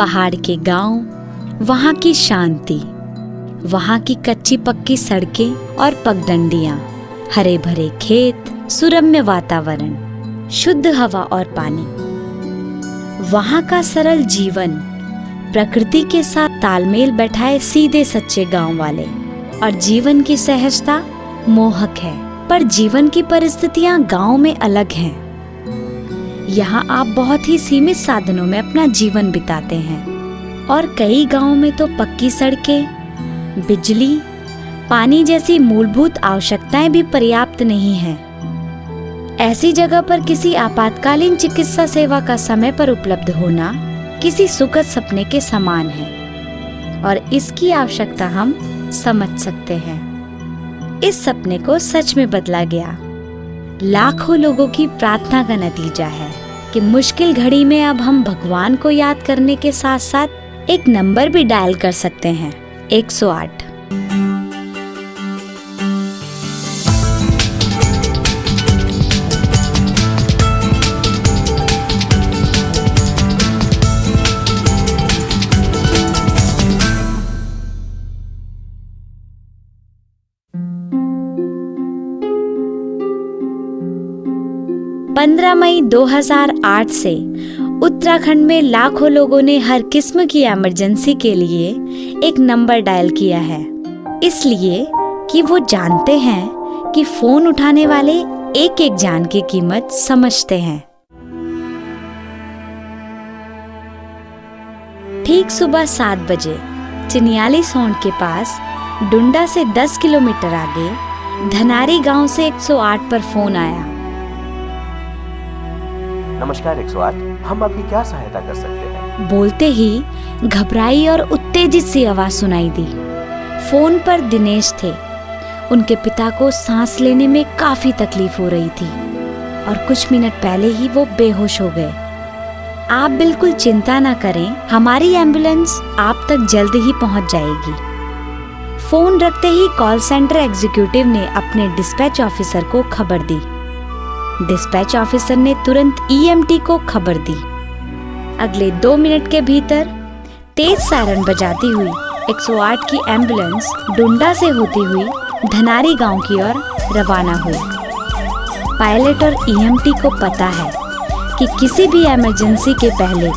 पहाड़ के गांव, वहाँ की शांति, वहाँ की कच्ची पक्की सड़कें और पगडंडियाँ, हरे भरे खेत, सुरम्य वातावरण, शुद्ध हवा और पानी। वहाँ का सरल जीवन, प्रकृति के साथ तालमेल बैठाए सीधे सच्चे गांव वाले, और जीवन की सहजता मोहक है। पर जीवन की परिस्थितियाँ गांव में अलग हैं। यहाँ आप बहुत ही सीमित साधनों में अपना जीवन बिताते हैं और कई गांवों में तो पक्की सड़कें, बिजली, पानी जैसी मूलभूत आवश्यकताएं भी पर्याप्त नहीं हैं। ऐसी जगह पर किसी आपातकालीन चिकित्सा सेवा का समय पर उपलब्ध होना किसी सुखद सपने के समान है और इसकी आवश्यकता हम समझ सकते हैं। इस सपने को सच में बदला गया लाखों लोगों की प्रार्थना का नतीजा है कि मुश्किल घड़ी में अब हम भगवान को याद करने के साथ साथ एक नंबर भी डायल कर सकते हैं, 108। मई 2008 से उत्तराखंड में लाखों लोगों ने हर किस्म की इमरजेंसी के लिए एक नंबर डायल किया है, इसलिए कि वो जानते हैं कि फोन उठाने वाले एक एक जान की कीमत समझते हैं। ठीक सुबह 7 बजे चिनियाली सौंड के पास डुंडा से 10 किलोमीटर आगे धनारी गांव से 108 पर फोन आया। नमस्कार 108, हम आपकी क्या सहायता कर सकते हैं? बोलते ही घबराई और उत्तेजित सी आवाज सुनाई दी। फोन पर दिनेश थे। उनके पिता को सांस लेने में काफी तकलीफ हो रही थी और कुछ मिनट पहले ही वो बेहोश हो गए। आप बिल्कुल चिंता ना करें, हमारी एम्बुलेंस आप तक जल्द ही पहुंच जाएगी। फोन रखते ही कॉल सेंटर एग्जीक्यूटिव ने अपने डिस्पैच ऑफिसर को खबर दी। डिस्पैच ऑफिसर ने तुरंत ईएमटी को खबर दी। अगले 2 मिनट के भीतर तेज सायरन बजाती हुई 108 की एम्बुलेंस डुंडा से होती हुई धनारी गांव की ओर रवाना हुई। पायलट और ईएमटी को पता है कि किसी भी इमरजेंसी के पहले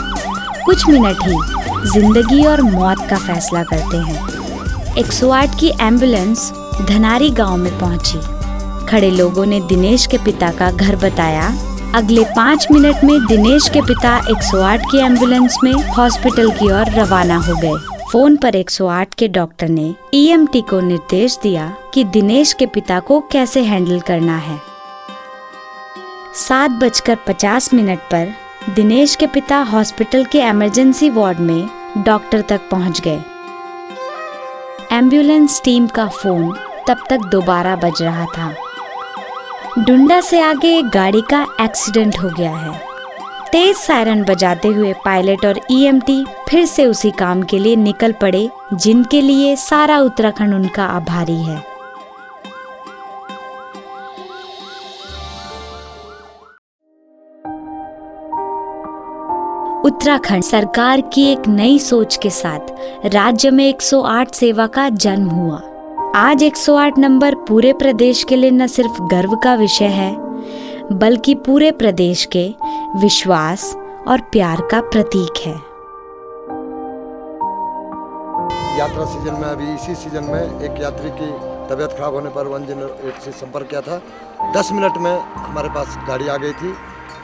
कुछ मिनट ही जिंदगी और मौत का फैसला करते हैं। 108 की एम्बुलेंस धनारी गांव में पहुंची। खड़े लोगों ने दिनेश के पिता का घर बताया। अगले 5 मिनट में दिनेश के पिता 108 की एम्बुलेंस में हॉस्पिटल की ओर रवाना हो गए। फोन पर 108 के डॉक्टर ने ईएमटी को निर्देश दिया कि दिनेश के पिता को कैसे हैंडल करना है। 7:50 पर दिनेश के पिता हॉस्पिटल के इमरजेंसी वार्ड में डॉक्टर तक पहुंच गए। एम्बुलेंस टीम का फोन तब तक दोबारा बज रहा था। डुंडा से आगे एक गाड़ी का एक्सीडेंट हो गया है। तेज सायरन बजाते हुए पायलट और ईएमटी फिर से उसी काम के लिए निकल पड़े जिनके लिए सारा उत्तराखंड उनका आभारी है। उत्तराखंड सरकार की एक नई सोच के साथ राज्य में 108 सेवा का जन्म हुआ। आज 108 नंबर पूरे प्रदेश के लिए न सिर्फ गर्व का विषय है, बल्कि पूरे प्रदेश के विश्वास और प्यार का प्रतीक है। यात्रा सीजन में अभी इसी सीजन में एक यात्री की तबीयत खराब होने पर 108 से संपर्क किया था। 10 मिनट में हमारे पास गाड़ी आ गई थी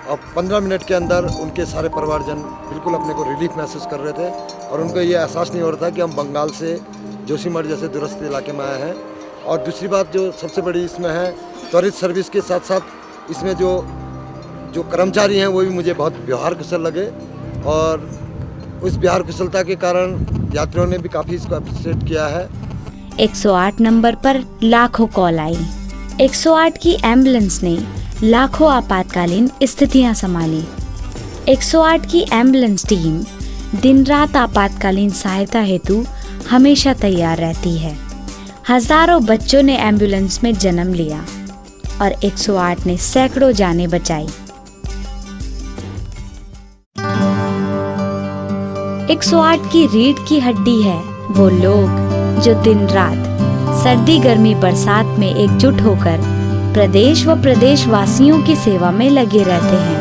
और 15 मिनट के अंदर उनके सारे परिवारजन बिल्कुल अपने को रिलीफ महसूस कर रहे थे और उनको ये एहसास नहीं हो रहा था कि हम बंगाल से जोशीमठ जैसे दूरस्थ इलाके में आए हैं। और दूसरी बात जो सबसे बड़ी इसमें है, त्वरित सर्विस के साथ साथ इसमें जो कर्मचारी हैं वो भी मुझे बहुत व्यवहार कुशल लगे और उस व्यवहार कुशलता के कारण यात्रियों ने भी काफ़ी इसको अप्रिशिएट किया है। 108 नंबर पर लाखों कॉल आई। 108 की एम्बुलेंस ने लाखों आपातकालीन स्थितियां संभाली। 108 की एम्बुलेंस टीम दिन रात आपातकालीन सहायता हेतु हमेशा तैयार रहती है। हजारों बच्चों ने एम्बुलेंस में जन्म लिया और 108 ने सैकड़ों जानें बचाई। 108 की रीढ़ की हड्डी है वो लोग जो दिन रात सर्दी गर्मी बरसात में एकजुट होकर प्रदेश व प्रदेश वासियों की सेवा में लगे रहते हैं।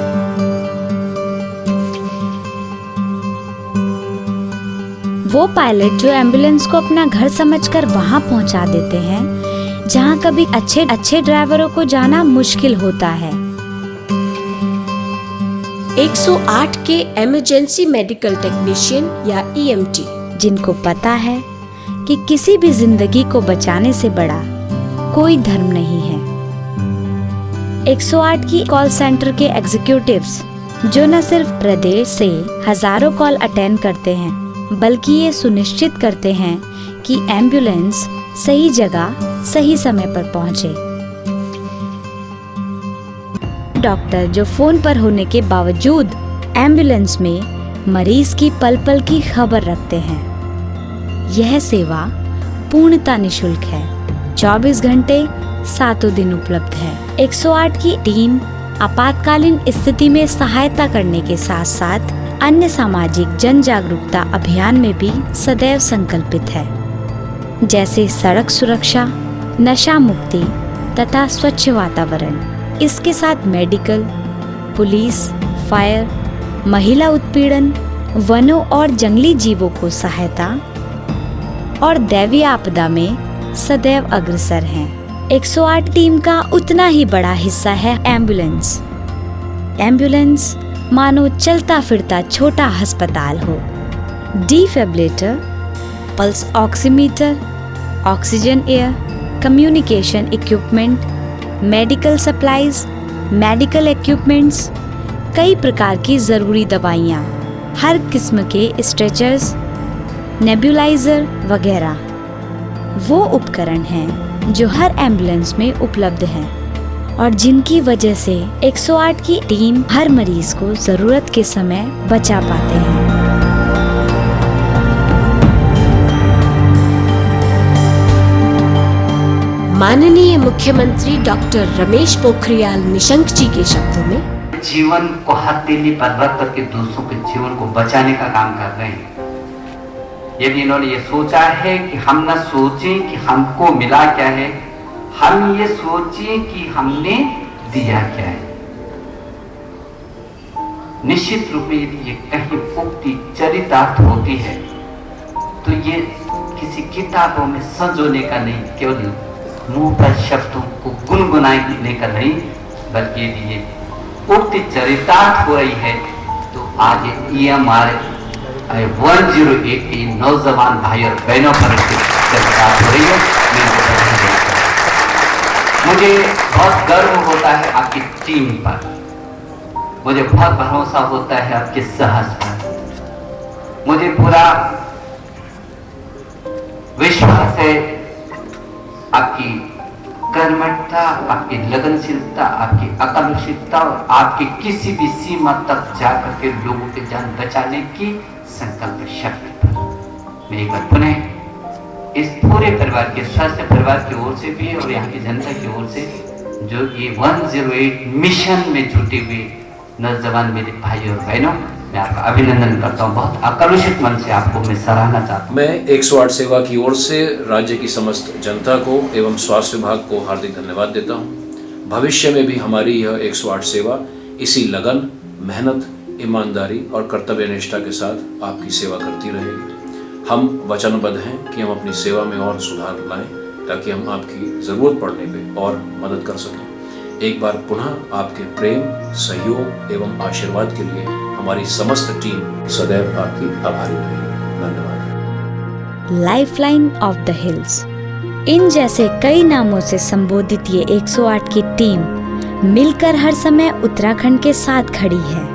वो पायलट जो एम्बुलेंस को अपना घर समझकर वहां पहुंचा देते हैं जहां कभी अच्छे ड्राइवरों को जाना मुश्किल होता है। 108 के इमरजेंसी मेडिकल टेक्नीशियन या EMT जिनको पता है कि किसी भी जिंदगी को बचाने से बड़ा कोई धर्म नहीं है। 108 की कॉल सेंटर के एग्जीक्यूटिव्स जो न सिर्फ प्रदेश से हजारों कॉल अटेंड करते हैं बल्कि ये सुनिश्चित करते हैं कि एम्बुलेंस सही जगह सही समय पर पहुंचे। डॉक्टर जो फोन पर होने के बावजूद एम्बुलेंस में मरीज की पल पल की खबर रखते हैं। यह सेवा पूर्णतः निशुल्क है, 24 घंटे 7 दिन उपलब्ध है। 108 की टीम आपातकालीन स्थिति में सहायता करने के साथ साथ अन्य सामाजिक जन जागरूकता अभियान में भी सदैव संकल्पित है, जैसे सड़क सुरक्षा, नशा मुक्ति तथा स्वच्छ वातावरण। इसके साथ मेडिकल, पुलिस, फायर, महिला उत्पीड़न, वनों और जंगली जीवों को सहायता और दैवीय आपदा में सदैव अग्रसर हैं। 108 टीम का उतना ही बड़ा हिस्सा है एम्बुलेंस। एम्बुलेंस मानो चलता फिरता छोटा अस्पताल हो। Defibrillator, pulse oximeter, oxygen air, communication equipment, medical supplies, medical equipments, कई प्रकार की जरूरी दवाइयाँ, हर किस्म के स्ट्रेचर्स, नेबुलाइजर वगैरह वो उपकरण हैं जो हर एम्बुलेंस में उपलब्ध हैं और जिनकी वजह से 108 की टीम हर मरीज को जरूरत के समय बचा पाते हैं। माननीय मुख्यमंत्री डॉक्टर रमेश पोखरियाल निशंक जी के शब्दों में, जीवन को हथेली पर रख करके दूसरों के जीवन को बचाने का काम कर रहे हैं। यदि इन्होंने ये सोचा है कि हम न सोचें कि हमको मिला क्या है, हम ये सोचें कि हमने दिया क्या है। निश्चित रूप में यदि ये कहीं उक्ति चरितार्थ होती है तो ये किसी किताबों में संजोने का नहीं, केवल मुंह पर शब्दों को गुनगुनाने का नहीं, बल्कि यदि ये उक्ति चरितार्थ हो रही है तो आज ये हमारे 108 नौजवान भाई और बहनों पर चरितार्थ हो रही है। मुझे बहुत गर्व होता है आपकी टीम पर, मुझे बहुत भरोसा होता है आपके साहस पर, मुझे पूरा विश्वास है आपकी कर्मठता, आपकी लगनशीलता, आपकी अकलशीलता और आपकी किसी भी सीमा तक जाकर के लोगों की जान बचाने की संकल्प शक्ति पर। मैं एक बार पुनः इस पूरे परिवार के स्वास्थ्य परिवार की ओर से भी और यहाँ की जनता की ओर से जो ये 108 मिशन में जुटे हुए नौजवान मेरे भाई और बहनों, मैं आपका अभिनंदन करता हूँ। बहुत आकर्षित मन से आपको मैं सराहना चाहता हूँ। मैं 108 सेवा की ओर से राज्य की समस्त जनता को एवं स्वास्थ्य विभाग को हार्दिक धन्यवाद देता हूँ। भविष्य में भी हमारी यह 108 सेवा इसी लगन, मेहनत, ईमानदारी और कर्तव्य निष्ठा के साथ आपकी सेवा करती रहेगी। हम वचनबद्ध हैं कि हम अपनी सेवा में और सुधार लाएं ताकि हम आपकी ज़रूरत पड़ने पे और मदद कर सकें। एक बार पुनः आपके प्रेम, सहयोग एवं आशीर्वाद के लिए हमारी समस्त टीम सदैव आपकी आभारी रहेगी। धन्यवाद। लाइफलाइन ऑफ द हिल्स, इन जैसे कई नामों से संबोधित ये 108 की टीम मिलकर हर समय उत्तराखंड के साथ खड़ी है।